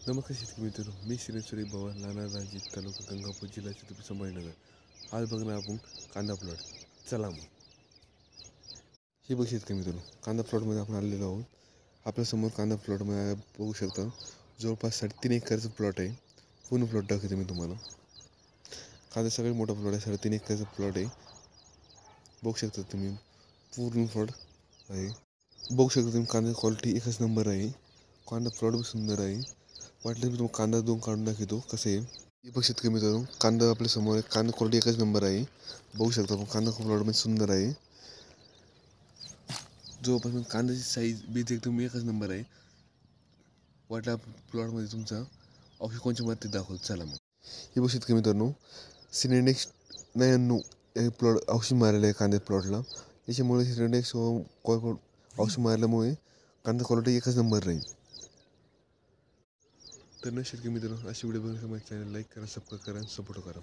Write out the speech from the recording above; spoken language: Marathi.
नमस्कार शेतकरी मित्रांनो, मी श्रीश्वरी भवन नाना राजी तालुका गंगापूर जिल्हा छत्रपती संभाजीनगर. आज बघणार आपण कांदा प्लॉट. चला मग. हे बघ शेतकरी मित्रांनो, कांदा प्लॉटमध्ये आपण आलेलो आहोत. आपल्यासमोर कांदा प्लॉटमध्ये बघू शकता जवळपास 3.5 एकरचा प्लॉट आहे. पूर्ण प्लॉट दाखवते मी तुम्हाला. कांदा सगळ्यात मोठा प्लॉट आहे, 3.5 एकरचा प्लॉट आहे. बघू शकता तुम्ही पूर्ण प्लॉट आहे. बघू शकता तुम्ही कांदा क्वालिटी एकच नंबर आहे. कांदा प्लॉट भी सुंदर आहे. वाटलं मी तुम्हाला कांदा दोन काढून दाखवतो कसे आहे. हे बघू शकता मित्रांनो, कांदा आपल्या समोर आहे. कांदा क्वालिटी एकच नंबर आहे. बघू शकता आपण कांदा प्लॉट मध्ये सुंदर आहे. जवळपास कांद्याची साईज बीज एकदम एकच नंबर आहे. वाटला प्लॉट मध्ये तुमचा औषध कोणच्या मध्ये दाखवतो. चला मग. हे बघू शकता मित्रांनो, सिनेडेक्स 99 हे प्लॉट औषध मारलेलं आहे कांद्या प्लॉटला. याच्यामुळे सिनेडेक्स औषध मारल्यामुळे कांदा क्वालिटी एकच नंबर राहील. तर शेतकरी मित्रांनो, अशी व्हिडिओ बघण्यासाठी माझ्या चॅनल लाईक करा, सबस्क्राईब करा आणि सपोर्ट करा.